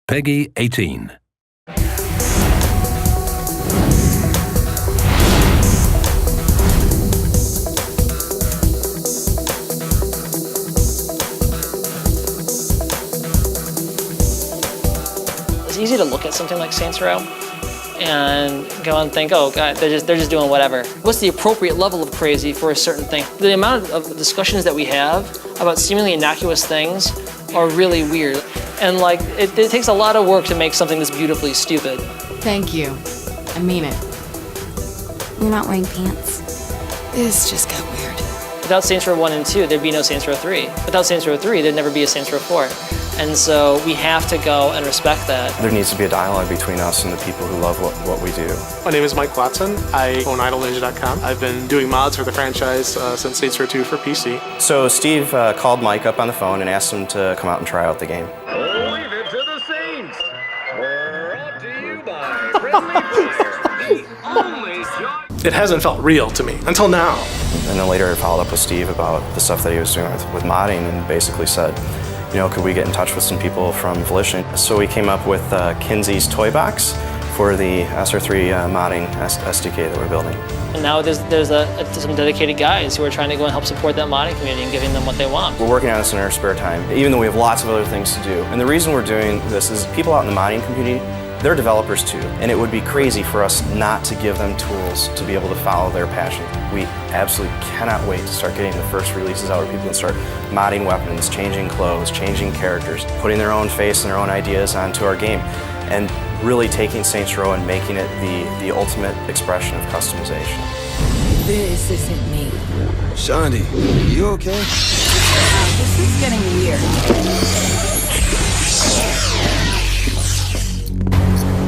Peggy 18. It's easy to look at something like Saints Row and go and think, oh God, they're just doing whatever. What's the appropriate level of crazy for a certain thing? The amount of discussions that we have about seemingly innocuous things are really weird. And like, it takes a lot of work to make something this beautifully stupid. Thank you. I mean it. You're not wearing pants. This just got weird. Without Saints Row 1 and 2, there'd be no Saints Row 3. Without Saints Row 3, there'd never be a Saints Row 4. And so we have to go and respect that. There needs to be a dialogue between us and the people who love what we do. My name is Mike Watson. I own IdleNinja.com. I've been doing mods for the franchise since Saints Row 2 for PC. So Steve called Mike up on the phone and asked him to come out and try out the game. Leave it to the Saints. Brought to you by Friendly Fire, the only joy. It hasn't felt real to me until now. And then later I followed up with Steve about the stuff that he was doing with modding and basically said, you know, could we get in touch with some people from Volition? So we came up with Kinsey's Toy Box for the SR3 modding SDK that we're building. And now there's some dedicated guys who are trying to go and help support that modding community and giving them what they want. We're working on this in our spare time, even though we have lots of other things to do. And the reason we're doing this is people out in the modding community, they're developers too, and it would be crazy for us not to give them tools to be able to follow their passion. We absolutely cannot wait to start getting the first releases out where people can start modding weapons, changing clothes, changing characters, putting their own face and their own ideas onto our game, and really taking Saints Row and making it the ultimate expression of customization. This isn't me. Shandi, you okay? This is getting weird.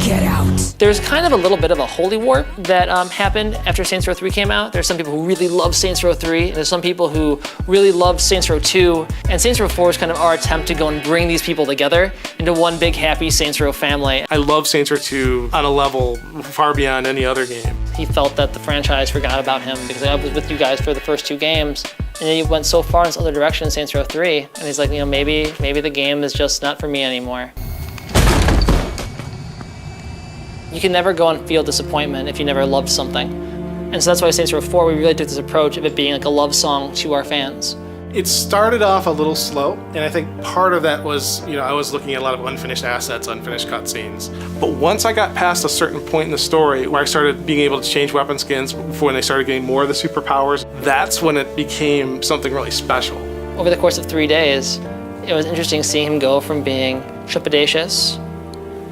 Get out. There's kind of a little bit of a holy war that happened after Saints Row 3 came out. There's some people who really love Saints Row 3, and there's some people who really love Saints Row 2, and Saints Row 4 is kind of our attempt to go and bring these people together into one big happy Saints Row family. I love Saints Row 2 on a level far beyond any other game. He felt that the franchise forgot about him because I was with you guys for the first 2 games, and then he went so far in this other direction in Saints Row 3, and he's like, you know, maybe the game is just not for me anymore. You can never go and feel disappointment if you never loved something. And so that's why Saints Row 4, we really took this approach of it being like a love song to our fans. It started off a little slow, and I think part of that was, you know, I was looking at a lot of unfinished assets, unfinished cutscenes. But once I got past a certain point in the story where I started being able to change weapon skins when they started getting more of the superpowers, that's when it became something really special. Over the course of 3 days, it was interesting seeing him go from being trepidatious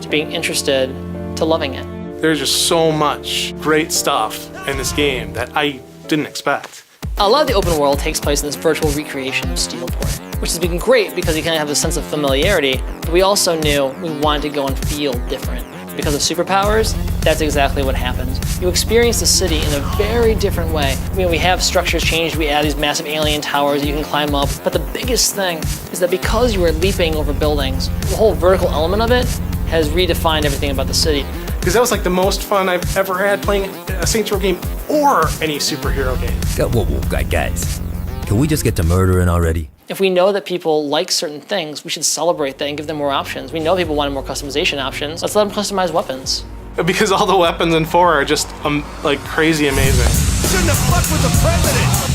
to being interested to loving it. There's just so much great stuff in this game that I didn't expect. A lot of the open world takes place in this virtual recreation of Steelport, which has been great because you kind of have a sense of familiarity, but we also knew we wanted to go and feel different. Because of superpowers, that's exactly what happens. You experience the city in a very different way. I mean, we have structures changed, we add these massive alien towers that you can climb up, but the biggest thing is that because you are leaping over buildings, the whole vertical element of it has redefined everything about the city. Because that was like the most fun I've ever had playing a Saints Row game or any superhero game. Whoa, guys. Can we just get to murdering already? If we know that people like certain things, we should celebrate that and give them more options. We know people wanted more customization options. Let's let them customize weapons. Because all the weapons in 4 are just like crazy amazing. Shouldn't have fucked with the president!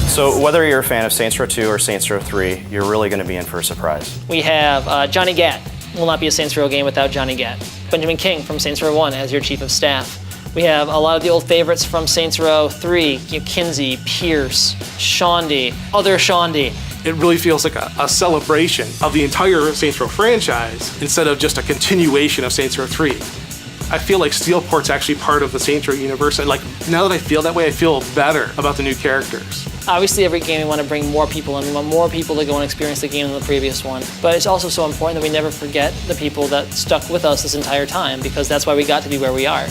So whether you're a fan of Saints Row 2 or Saints Row 3, you're really going to be in for a surprise. We have Johnny Gat. Will not be a Saints Row game without Johnny Gat. Benjamin King from Saints Row 1 as your chief of staff. We have a lot of the old favorites from Saints Row 3, you know, Kinsey, Pierce, Shandi, other Shandi. It really feels like a celebration of the entire Saints Row franchise instead of just a continuation of Saints Row 3. I feel like Steelport's actually part of the Saints Row universe, and like now that I feel that way, I feel better about the new characters. Obviously, every game we want to bring more people in. We want more people to go and experience the game than the previous one. But it's also so important that we never forget the people that stuck with us this entire time, because that's why we got to be where we are.